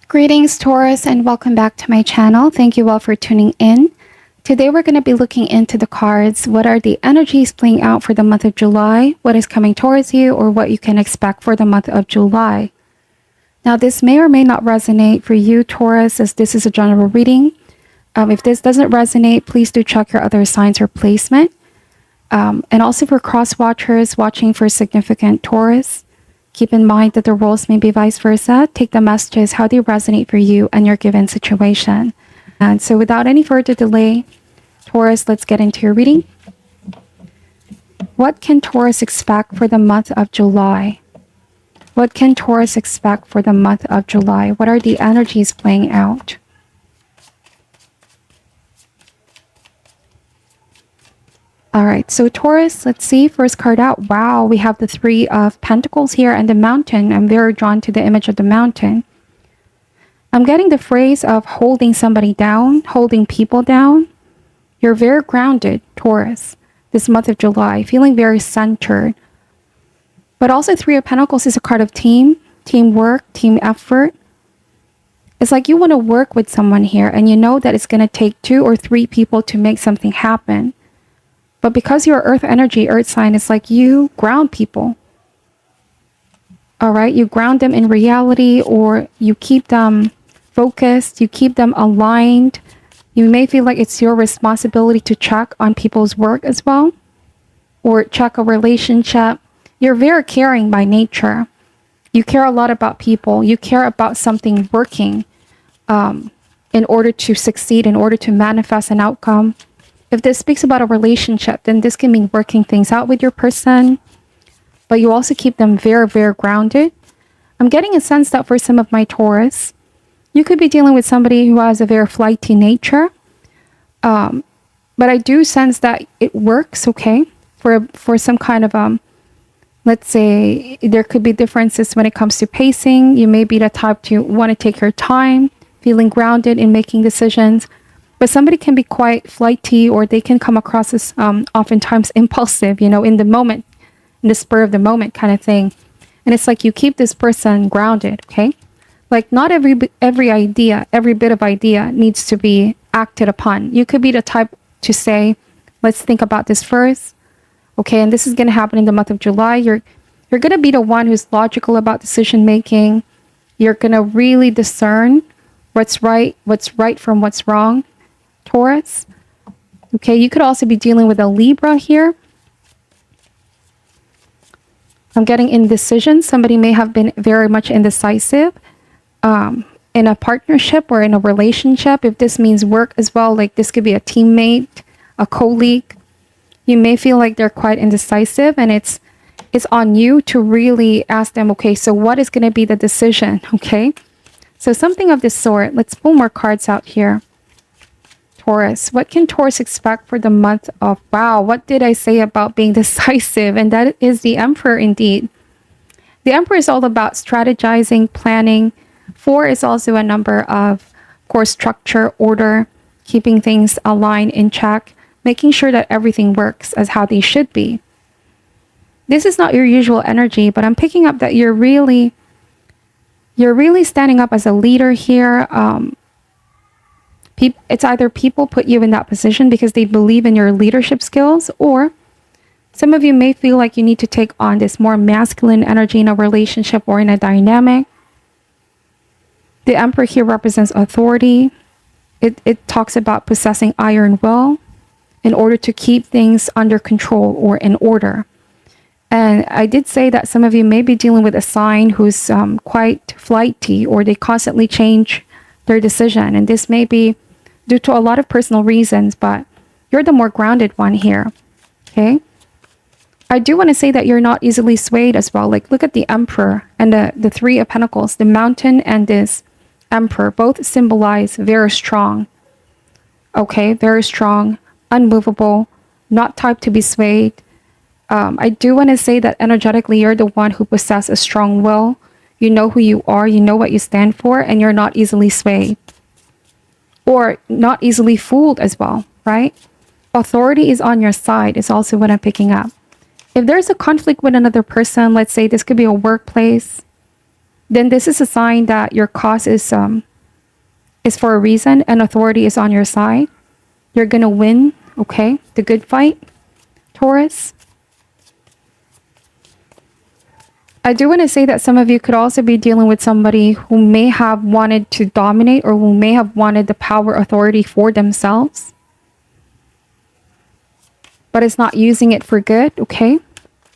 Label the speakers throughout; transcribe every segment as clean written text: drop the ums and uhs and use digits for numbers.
Speaker 1: Greetings, Taurus, and welcome back to my channel. Thank you all for tuning in. Today, we're going to be looking into the cards. What are the energies playing out for the month of July? What is coming towards you, or what you can expect for the month of July? Now, this may or may not resonate for you, Taurus, as this is a general reading. If this doesn't resonate, please do check your other signs or placement. And also for cross-watchers watching for significant Taurus, keep in mind that the roles may be vice versa. Take the messages how they resonate for you and your given situation. And so without any further delay, Taurus, let's get into your reading. What can Taurus expect for the month of July? What can Taurus expect for the month of July? What are the energies playing out? All right, so Taurus, let's see, first card out. Wow, we have the Three of Pentacles here and the mountain. I'm very drawn to the image of the mountain. I'm getting the phrase of holding somebody down, holding people down. You're very grounded, Taurus, this month of July, feeling very centered. But also Three of Pentacles is a card of teamwork, team effort. It's like you want to work with someone here and you know that it's going to take 2 or 3 people to make something happen. But because you're earth energy, earth sign, it's like you ground people. All right, you ground them in reality, or you keep them focused, you keep them aligned. You may feel like it's your responsibility to check on people's work as well, or check a relationship. You're very caring by nature. You care a lot about people. You care about something working in order to succeed, in order to manifest an outcome. If this speaks about a relationship, then this can mean working things out with your person, but you also keep them very, very grounded. I'm getting a sense that for some of my Taurus, you could be dealing with somebody who has a very flighty nature. But I do sense that it works, okay, for some kind of, let's say there could be differences when it comes to pacing. You may be the type to want to take your time, feeling grounded in making decisions. But somebody can be quite flighty, or they can come across as oftentimes impulsive, you know, in the moment, in the spur of the moment kind of thing. And it's like you keep this person grounded, okay? Like not every idea, every bit of idea needs to be acted upon. You could be the type to say, let's think about this first. Okay, and this is going to happen in the month of July. You're going to be the one who's logical about decision making. You're going to really discern what's right from what's wrong. Taurus. Okay, you could also be dealing with a Libra here. I'm getting indecision. Somebody may have been very much indecisive in a partnership or in a relationship. If this means work as well, like this could be a teammate, a colleague. You may feel like they're quite indecisive, and it's on you to really ask them, okay, so what is going to be the decision? Okay, so something of this sort. Let's pull more cards out here. Taurus, what can Taurus expect for the month of, wow, what did I say about being decisive? And that is the Emperor indeed. The Emperor is all about strategizing, planning. 4 is also a number of course, structure, order, keeping things aligned in check, making sure that everything works as how they should be. This is not your usual energy, but I'm picking up that you're really standing up as a leader here. It's either people put you in that position because they believe in your leadership skills, or some of you may feel like you need to take on this more masculine energy in a relationship or in a dynamic. The Emperor here represents authority. It talks about possessing iron will in order to keep things under control or in order. And I did say that some of you may be dealing with a sign who's quite flighty, or they constantly change their decision. And this may be due to a lot of personal reasons, but you're the more grounded one here, okay? I do want to say that you're not easily swayed as well. Like, look at the Emperor and the Three of Pentacles, the mountain and this Emperor, both symbolize very strong, okay? Very strong, unmovable, not type to be swayed. I do want to say that energetically, you're the one who possesses a strong will. You know who you are, you know what you stand for, and you're not easily swayed or not easily fooled as well, right? Authority is on your side is also what I'm picking up. If there's a conflict with another person, let's say this could be a workplace, then this is a sign that your cause is for a reason and authority is on your side. You're going to win, okay? The good fight, Taurus. I do want to say that some of you could also be dealing with somebody who may have wanted to dominate or who may have wanted the power authority for themselves, but it's not using it for good, okay?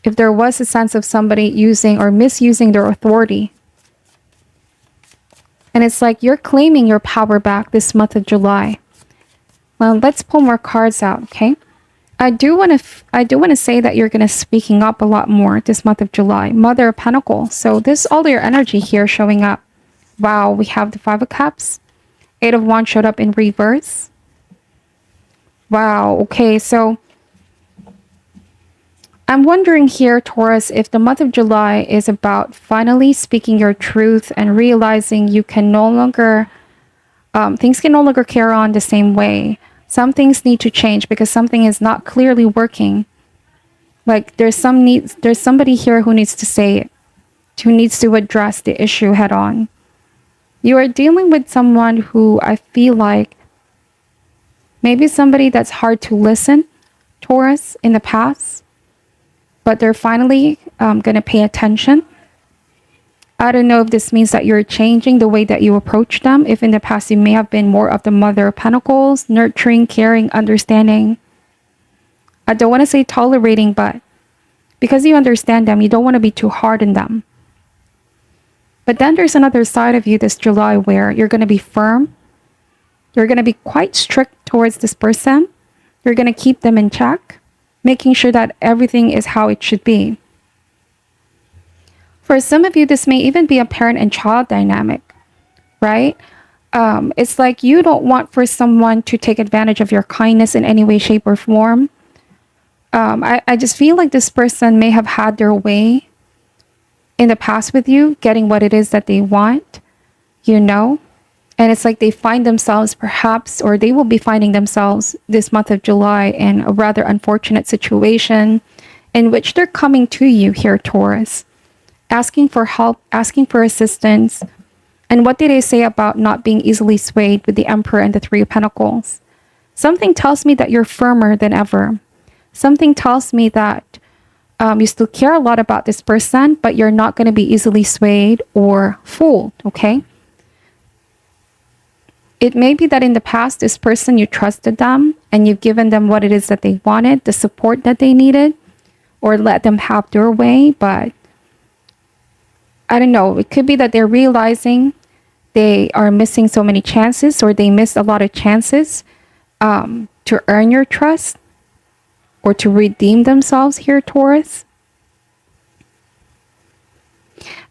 Speaker 1: If there was a sense of somebody using or misusing their authority, and it's like you're claiming your power back this month of July. Well, let's pull more cards out, okay? I do want to say that you're going to speaking up a lot more this month of July. Mother of Pentacles. So this all your energy here showing up. Wow, we have the Five of Cups. Eight of Wands showed up in reverse. Wow, okay, so I'm wondering here, Taurus, if the month of July is about finally speaking your truth and realizing you can no longer, things can no longer carry on the same way. Some things need to change because something is not clearly working. Like there's somebody here who needs to say it, who needs to address the issue head on. You are dealing with someone who I feel like maybe somebody that's hard to listen, Taurus, in the past, but they're finally going to pay attention. I don't know if this means that you're changing the way that you approach them. If in the past you may have been more of the Mother of Pentacles, nurturing, caring, understanding. I don't want to say tolerating, but because you understand them, you don't want to be too hard on them. But then there's another side of you this July where you're going to be firm. You're going to be quite strict towards this person. You're going to keep them in check, making sure that everything is how it should be. For some of you, this may even be a parent and child dynamic, right? It's like you don't want for someone to take advantage of your kindness in any way, shape, or form. I just feel like this person may have had their way in the past with you, getting what it is that they want, you know? And it's like they find themselves perhaps, or they will be finding themselves this month of July in a rather unfortunate situation in which they're coming to you here, Taurus, asking for help, asking for assistance. And what did they say about not being easily swayed with the Emperor and the Three of Pentacles? Something tells me that you're firmer than ever. Something tells me that you still care a lot about this person, but you're not going to be easily swayed or fooled, okay? It may be that in the past, this person, you trusted them and you've given them what it is that they wanted, the support that they needed, or let them have their way, but I don't know, it could be that they're realizing they are missing so many chances, or they missed a lot of chances to earn your trust or to redeem themselves here, Taurus.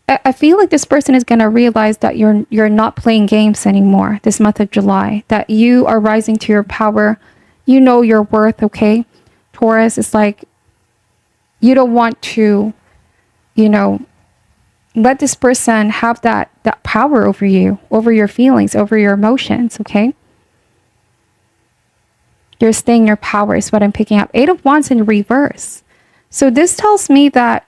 Speaker 1: I feel like this person is going to realize that you're not playing games anymore this month of July, that you are rising to your power. You know your worth, okay? Taurus, it's like you don't want to, you know, let this person have that power over you, over your feelings, over your emotions, okay? You're staying your power is what I'm picking up. Eight of Wands in reverse. So this tells me that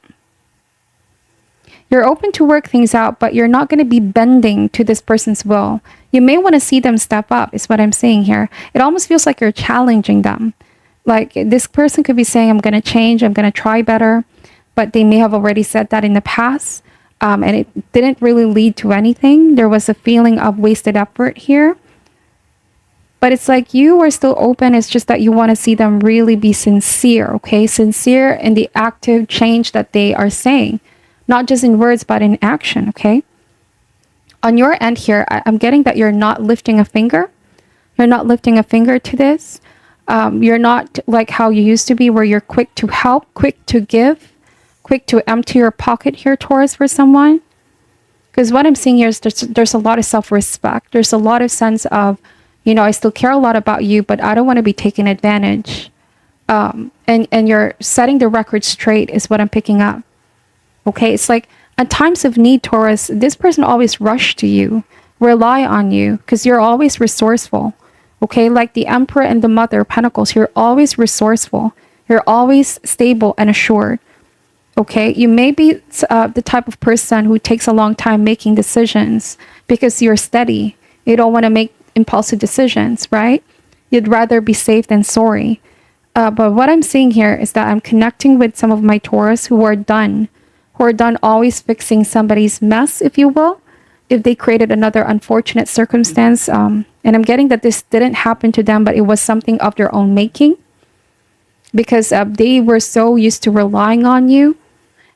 Speaker 1: you're open to work things out, but you're not going to be bending to this person's will. You may want to see them step up, is what I'm saying here. It almost feels like you're challenging them. Like this person could be saying, I'm going to change, I'm going to try better. But they may have already said that in the past. And it didn't really lead to anything. There was a feeling of wasted effort here. But it's like you are still open. It's just that you want to see them really be sincere, okay? Sincere in the active change that they are saying. Not just in words, but in action, okay? On your end here, I'm getting that you're not lifting a finger. You're not lifting a finger to this. You're not like how you used to be, where you're quick to help, quick to give, quick to empty your pocket here, Taurus, for someone. Because what I'm seeing here is there's a lot of self-respect. There's a lot of sense of, you know, I still care a lot about you, but I don't want to be taken advantage. And you're setting the record straight is what I'm picking up. Okay, it's like at times of need, Taurus, this person always rush to you, rely on you, because you're always resourceful. Okay, like the Emperor and the Mother of Pentacles, you're always resourceful. You're always stable and assured. Okay, you may be the type of person who takes a long time making decisions because you're steady. You don't want to make impulsive decisions, right? You'd rather be safe than sorry. But what I'm seeing here is that I'm connecting with some of my Taurus who are done always fixing somebody's mess, if you will, if they created another unfortunate circumstance. And I'm getting that this didn't happen to them, but it was something of their own making because they were so used to relying on you.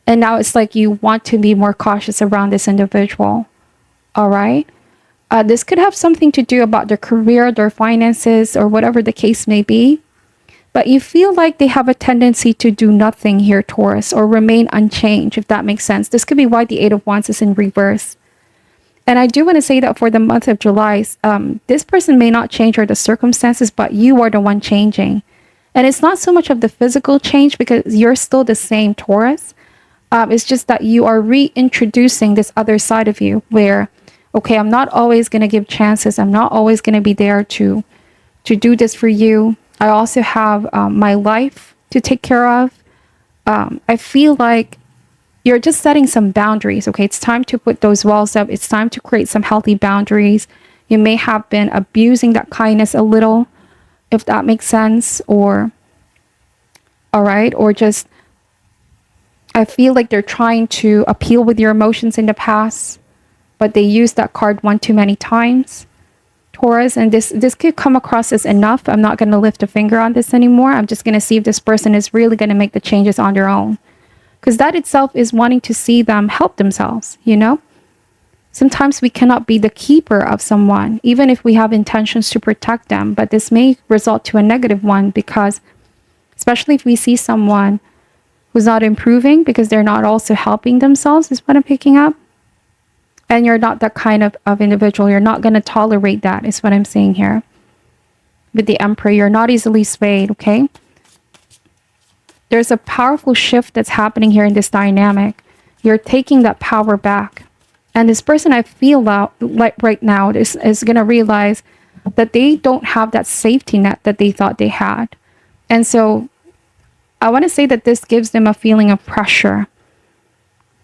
Speaker 1: And now it's like you want to be more cautious around this individual. All right. This could have something to do about their career, their finances, or whatever the case may be. But you feel like they have a tendency to do nothing here, Taurus, or remain unchanged, if that makes sense. This could be why the Eight of Wands is in reverse. And I do want to say that for the month of July, this person may not change or the circumstances, but you are the one changing. And it's not so much of the physical change because you're still the same, Taurus. It's just that you are reintroducing this other side of you where, okay, I'm not always going to give chances. I'm not always going to be there to do this for you. I also have my life to take care of. I feel like you're just setting some boundaries. Okay, it's time to put those walls up. It's time to create some healthy boundaries. You may have been abusing that kindness a little, if that makes sense, or all right, or just I feel like they're trying to appeal with your emotions in the past, but they used that card one too many times, Taurus, and this could come across as enough. I'm not going to lift a finger on this anymore. I'm just going to see if this person is really going to make the changes on their own. Because that itself is wanting to see them help themselves, you know? Sometimes we cannot be the keeper of someone, even if we have intentions to protect them. But this may result to a negative one because, especially if we see someone who's not improving because they're not also helping themselves, is what I'm picking up. And you're not that kind of individual. You're not going to tolerate that, is what I'm saying here. With the Emperor, you're not easily swayed, okay? There's a powerful shift that's happening here in this dynamic. You're taking that power back. And this person, I feel like right now is going to realize that they don't have that safety net that they thought they had. And so I want to say that this gives them a feeling of pressure,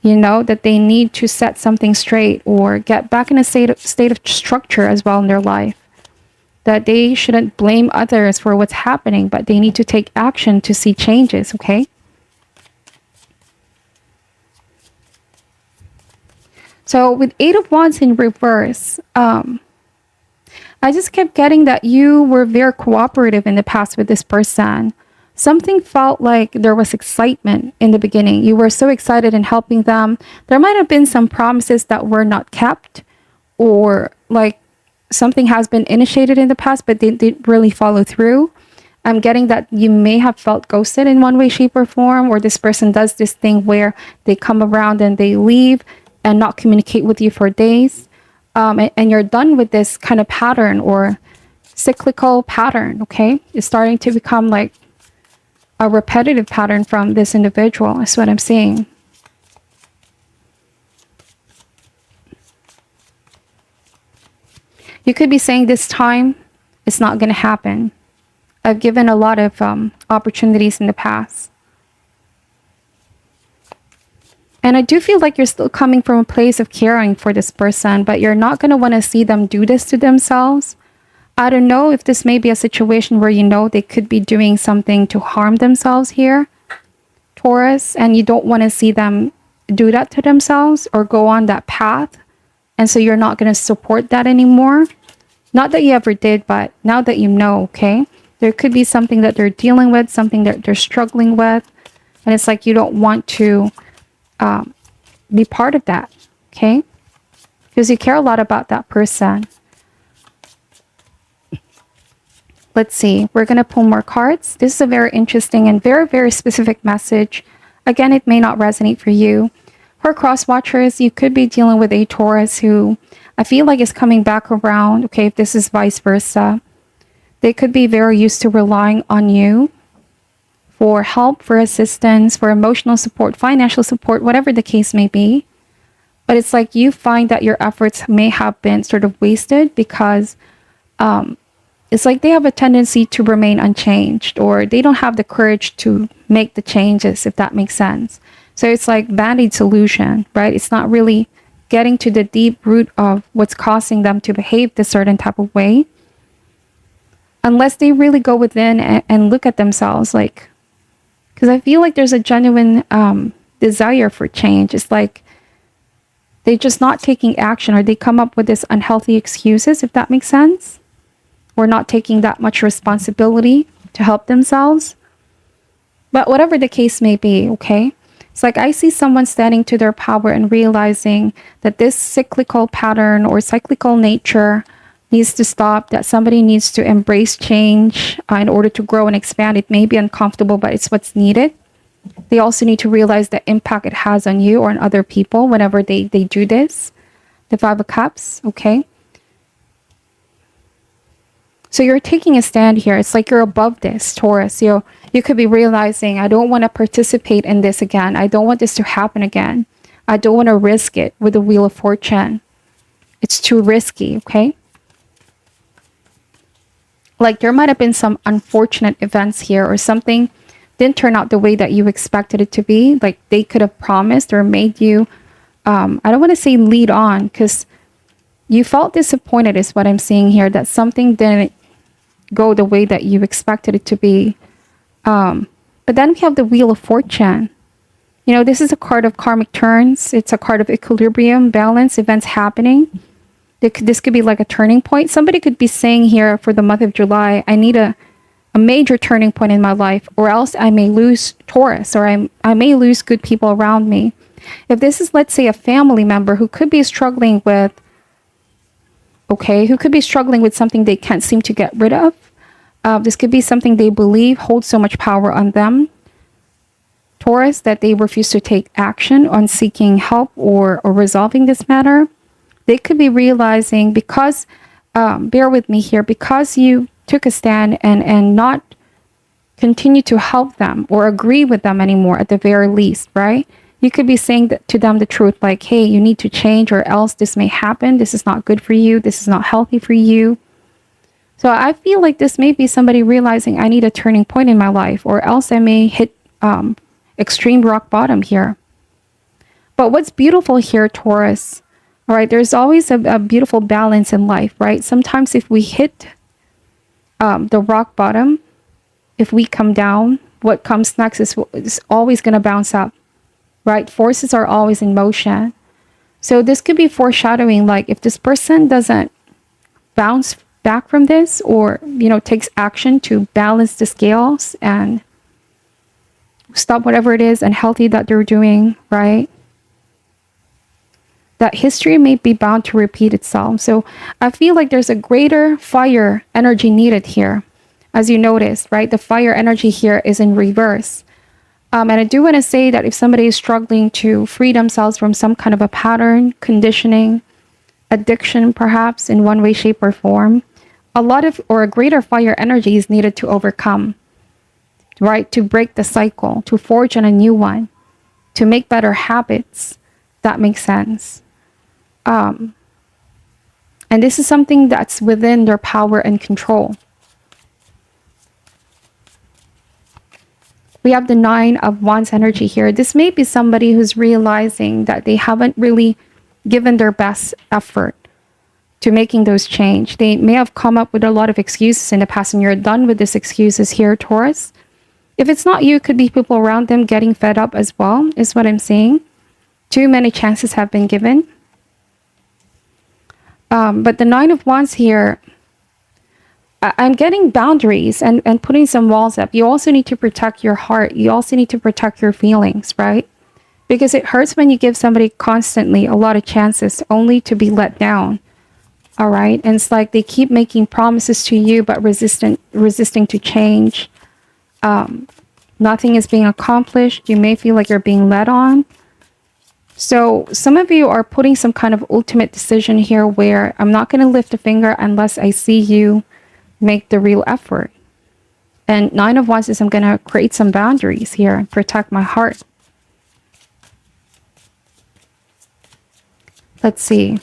Speaker 1: you know, that they need to set something straight or get back in a state of structure as well in their life. That they shouldn't blame others for what's happening, but they need to take action to see changes, okay? So with Eight of Wands in reverse, I just kept getting that you were very cooperative in the past with this person. Something felt like there was excitement in the beginning. You were so excited in helping them. There might have been some promises that were not kept, or like something has been initiated in the past, but they didn't really follow through. I'm getting that you may have felt ghosted in one way, shape, or form, or this person does this thing where they come around and they leave and not communicate with you for days. And you're done with this kind of pattern or cyclical pattern, okay? It's starting to become like a repetitive pattern from this individual, is what I'm seeing. You could be saying this time, it's not going to happen. I've given a lot of opportunities in the past. And I do feel like you're still coming from a place of caring for this person, but you're not going to want to see them do this to themselves. I don't know if this may be a situation where you know they could be doing something to harm themselves here, Taurus, and you don't want to see them do that to themselves or go on that path. And so you're not going to support that anymore. Not that you ever did, but now that you know, okay? There could be something that they're dealing with, something that they're struggling with. And it's like you don't want to be part of that, okay? Because you care a lot about that person. Let's see. We're going to pull more cards. This is a very interesting and very, very specific message. Again, it may not resonate for you. For cross watchers, you could be dealing with a Taurus who I feel like is coming back around. Okay, if this is vice versa, they could be very used to relying on you for help, for assistance, for emotional support, financial support, whatever the case may be. But it's like you find that your efforts may have been sort of wasted because it's like they have a tendency to remain unchanged, or they don't have the courage to make the changes, if that makes sense. So it's like band-aid solution, right? It's not really getting to the deep root of what's causing them to behave this certain type of way. Unless they really go within and look at themselves, like, because I feel like there's a genuine desire for change. It's like they're just not taking action, or they come up with this unhealthy excuses, if that makes sense, or not taking that much responsibility to help themselves. But whatever the case may be, okay? It's like I see someone standing to their power and realizing that this cyclical pattern or cyclical nature needs to stop, that somebody needs to embrace change in order to grow and expand. It may be uncomfortable, but it's what's needed. They also need to realize the impact it has on you or on other people whenever they do this. The Five of Cups, okay? So you're taking a stand here. It's like you're above this, Taurus. You could be realizing, I don't want to participate in this again. I don't want this to happen again. I don't want to risk it with the Wheel of Fortune. It's too risky, okay? Like there might have been some unfortunate events here, or something didn't turn out the way that you expected it to be. Like they could have promised or made you, I don't want to say lead on, because you felt disappointed is what I'm seeing here, that something didn't go the way that you expected it to be. But then we have the Wheel of Fortune. You know, this is a card of karmic turns. It's a card of equilibrium, balance, events happening. This could be like a turning point. Somebody could be saying here for the month of July, I need a major turning point in my life, or else I may lose Taurus, or I may lose good people around me. If this is, let's say, a family member who could be struggling with, who could be struggling with something they can't seem to get rid of. This could be something they believe holds so much power on them, Taurus, that they refuse to take action on seeking help or resolving this matter. They could be realizing, because, bear with me here, because you took a stand and not continue to help them or agree with them anymore at the very least, right? You could be saying that to them the truth, like, hey, you need to change or else this may happen. This is not good for you. This is not healthy for you. So I feel like this may be somebody realizing I need a turning point in my life, or else I may hit extreme rock bottom here. But what's beautiful here, Taurus, all right, there's always a beautiful balance in life, right? Sometimes if we hit the rock bottom, if we come down, what comes next is always going to bounce up, right? Forces are always in motion. So this could be foreshadowing, like if this person doesn't bounce back from this, or, you know, takes action to balance the scales and stop whatever it is unhealthy that they're doing, right? That history may be bound to repeat itself. So I feel like there's a greater fire energy needed here. As you notice, right? The fire energy here is in reverse. And I do want to say that if somebody is struggling to free themselves from some kind of a pattern, conditioning, addiction, perhaps in one way, shape, or form, a greater fire energy is needed to overcome, right? To break the cycle, to forge on a new one, to make better habits. That makes sense. And this is something that's within their power and control. We have the Nine of Wands energy here. This may be somebody who's realizing that they haven't really given their best effort to making those change. They may have come up with a lot of excuses in the past, and you're done with these excuses here, Taurus. If it's not you, it could be people around them getting fed up as well, is what I'm saying. Too many chances have been given. But the Nine of Wands here, I'm getting boundaries and putting some walls up. You also need to protect your heart. You also need to protect your feelings, right? Because it hurts when you give somebody constantly a lot of chances only to be let down. All right. And it's like they keep making promises to you, but resisting to change. Nothing is being accomplished. You may feel like you're being led on. So some of you are putting some kind of ultimate decision here where I'm not going to lift a finger unless I see you make the real effort. And Nine of Wands is I'm going to create some boundaries here and protect my heart. Let's see.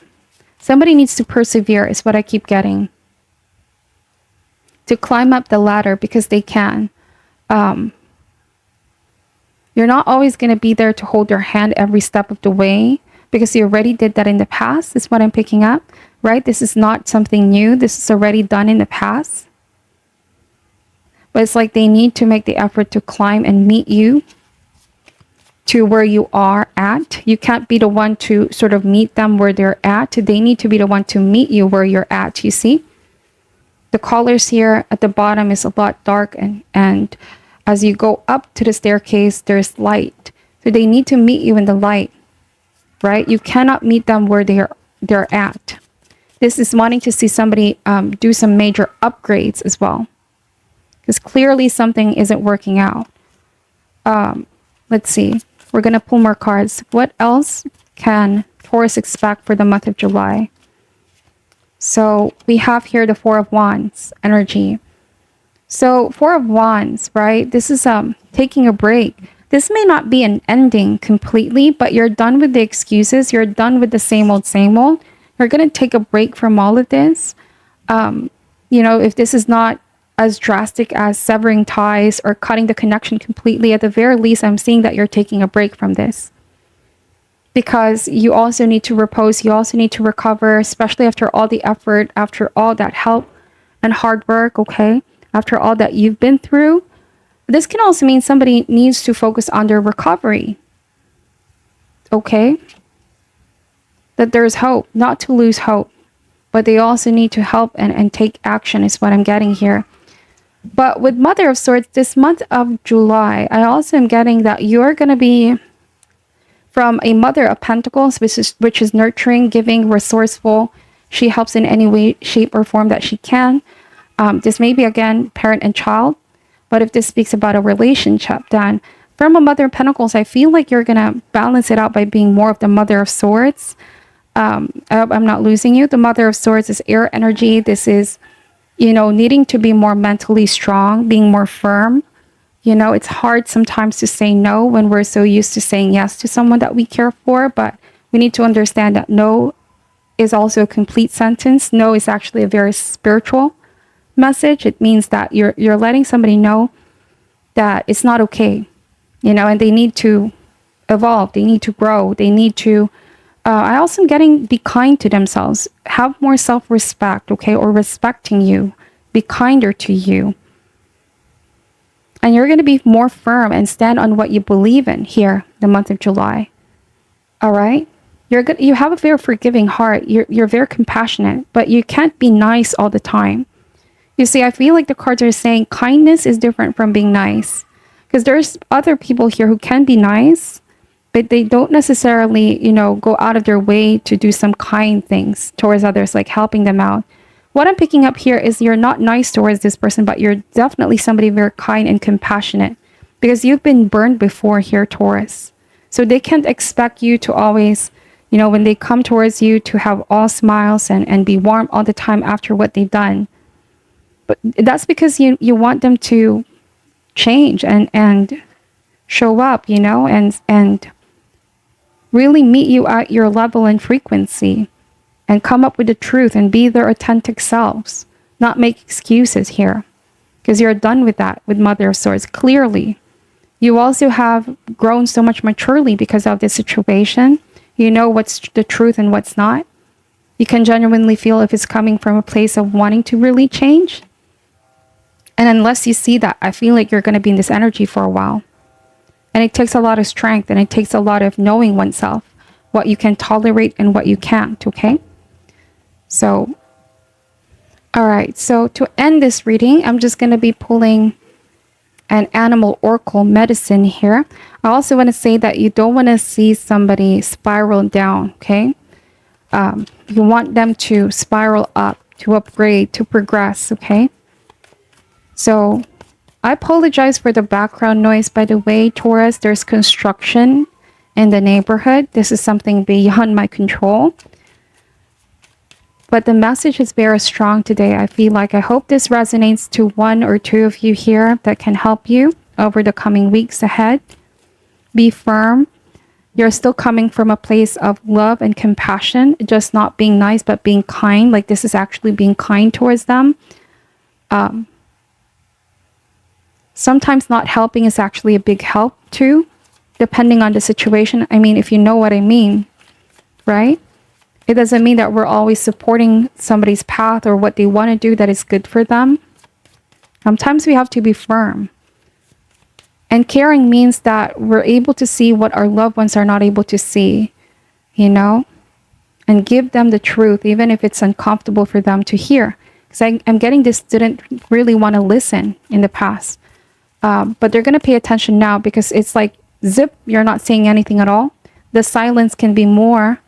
Speaker 1: Somebody needs to persevere is what I keep getting. To climb up the ladder because they can. You're not always going to be there to hold your hand every step of the way, because you already did that in the past, is what I'm picking up, right? This is not something new. This is already done in the past. But it's like they need to make the effort to climb and meet you to where you are at. You can't be the one to sort of meet them where they're at. They need to be the one to meet you where you're at, you see? The colors here at the bottom is a lot dark, and as you go up to the staircase, there's light. So they need to meet you in the light, right? You cannot meet them where they're at. This is wanting to see somebody do some major upgrades as well, because clearly something isn't working out. Let's see. We're going to pull more cards. What else can Taurus expect for the month of July? So we have here the Four of Wands energy. So Four of Wands, right? This is taking a break. This may not be an ending completely, but you're done with the excuses. You're done with the same old, same old. You're going to take a break from all of this. You know, if this is not as drastic as severing ties or cutting the connection completely, at the very least, I'm seeing that you're taking a break from this. Because you also need to repose. You also need to recover, especially after all the effort, after all that help and hard work, okay? After all that you've been through. This can also mean somebody needs to focus on their recovery, okay? That there's hope, not to lose hope, but they also need to help and take action is what I'm getting here. But with Mother of Swords, this month of July, I also am getting that you're going to be from a Mother of Pentacles, which is nurturing, giving, resourceful. She helps in any way, shape, or form that she can. This may be, again, parent and child. But if this speaks about a relationship, then from a Mother of Pentacles, I feel like you're going to balance it out by being more of the Mother of Swords. I hope I'm not losing you. The Mother of Swords is air energy. This is, you know, needing to be more mentally strong, being more firm. You know, it's hard sometimes to say no when we're so used to saying yes to someone that we care for. But we need to understand that no is also a complete sentence. No is actually a very spiritual message. It means that you're letting somebody know that it's not okay, you know, and they need to evolve. They need to grow. They need to I also am getting be kind to themselves, have more self-respect, okay, or respecting you, be kinder to you. And you're going to be more firm and stand on what you believe in here the month of July. All right? You have a very forgiving heart. You're very compassionate, but you can't be nice all the time. You see, I feel like the cards are saying kindness is different from being nice. Because there's other people here who can be nice, but they don't necessarily, you know, go out of their way to do some kind things towards others, like helping them out. What I'm picking up here is you're not nice towards this person, but you're definitely somebody very kind and compassionate, because you've been burned before here, Taurus. So they can't expect you to always, you know, when they come towards you, to have all smiles and be warm all the time after what they've done. But that's because you want them to change and show up, you know, and really meet you at your level and frequency and come up with the truth and be their authentic selves, not make excuses here, because you're done with that with Mother of Swords. Clearly, you also have grown so much maturely because of this situation. You know what's the truth and what's not. You can genuinely feel if it's coming from a place of wanting to really change. And unless you see that, I feel like you're going to be in this energy for a while. And it takes a lot of strength, and it takes a lot of knowing oneself, what you can tolerate and what you can't, okay? So, all right. So to end this reading, I'm just going to be pulling an animal oracle medicine here. I also want to say that you don't want to see somebody spiral down, okay? You want them to spiral up, to upgrade, to progress, okay? So I apologize for the background noise, by the way, Taurus. There's construction in the neighborhood. This is something beyond my control. But the message is very strong today. I feel like I hope this resonates to one or two of you here that can help you over the coming weeks ahead. Be firm. You're still coming from a place of love and compassion, just not being nice, but being kind. Like this is actually being kind towards them. Sometimes not helping is actually a big help too. depending on the situation. I mean, if you know what I mean, right? It doesn't mean that we're always supporting somebody's path or what they want to do that is good for them. Sometimes we have to be firm. And caring means that we're able to see what our loved ones are not able to see, you know, and give them the truth, even if it's uncomfortable for them to hear. Because I'm getting this didn't really want to listen in the past. But they're going to pay attention now, because it's like, zip, you're not saying anything at all. The silence can be more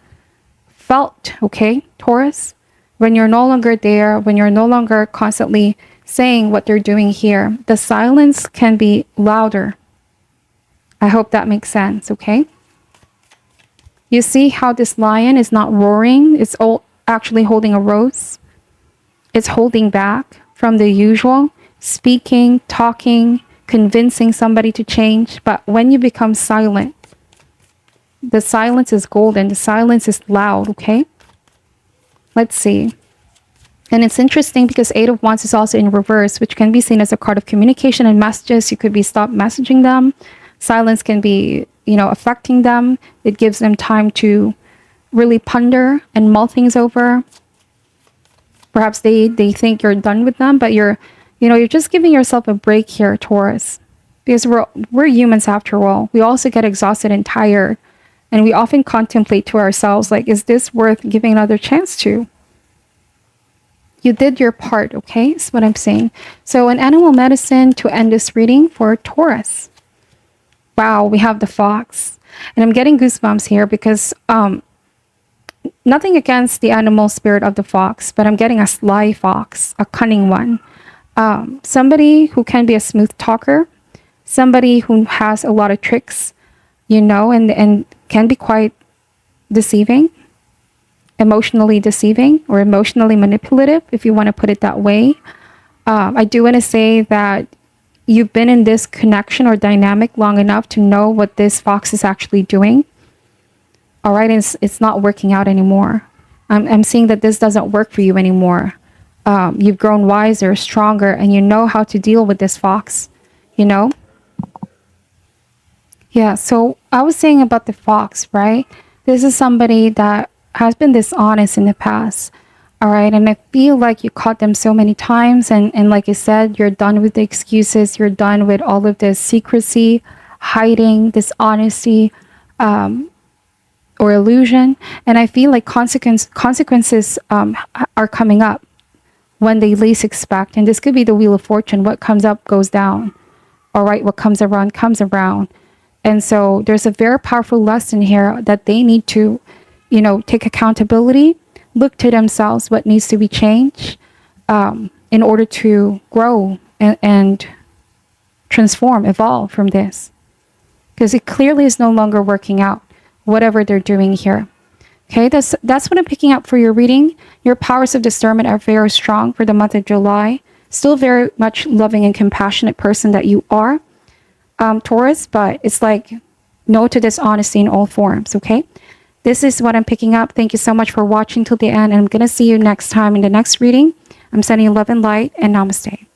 Speaker 1: felt, okay, Taurus? When you're no longer there, when you're no longer constantly saying what they're doing here, the silence can be louder. I hope that makes sense, okay? You see how this lion is not roaring, it's actually holding a rose. It's holding back from the usual, speaking, talking, convincing somebody to change. But when you become silent, the silence is golden, the silence is loud, okay? Let's see. And it's interesting because Eight of Wands is also in reverse, which can be seen as a card of communication and messages. You could be stopped messaging them. Silence can be, you know, affecting them. It gives them time to really ponder and mull things over. Perhaps they think you're done with them, but you're just giving yourself a break here, Taurus. Because we're humans after all. We also get exhausted and tired. And we often contemplate to ourselves, like, is this worth giving another chance to? You did your part, okay? Is what I'm saying. So an animal medicine to end this reading for Taurus. Wow, we have the fox. And I'm getting goosebumps here because nothing against the animal spirit of the fox, but I'm getting a sly fox, a cunning one. Somebody who can be a smooth talker, somebody who has a lot of tricks, you know, and can be quite deceiving. Emotionally deceiving or emotionally manipulative, if you want to put it that way. I do want to say that you've been in this connection or dynamic long enough to know what this fox is actually doing. All right, it's not working out anymore. I'm seeing that this doesn't work for you anymore. You've grown wiser, stronger, and you know how to deal with this fox, you know? Yeah, so I was saying about the fox, right? This is somebody that has been dishonest in the past, all right? And I feel like you caught them so many times, and like I said, you're done with the excuses, you're done with all of this secrecy, hiding, dishonesty, or illusion. And I feel like consequences are coming up when they least expect. And this could be the Wheel of Fortune. What comes up goes down, all right? What comes around comes around. And so there's a very powerful lesson here that they need to, you know, take accountability, look to themselves, what needs to be changed in order to grow and transform, evolve from this. Because it clearly is no longer working out, whatever they're doing here. Okay, that's what I'm picking up for your reading. Your powers of discernment are very strong for the month of July. Still very much loving and compassionate person that you are, Taurus, but it's like no to dishonesty in all forms, okay? This is what I'm picking up. Thank you so much for watching till the end. And I'm going to see you next time in the next reading. I'm sending you love and light, and namaste.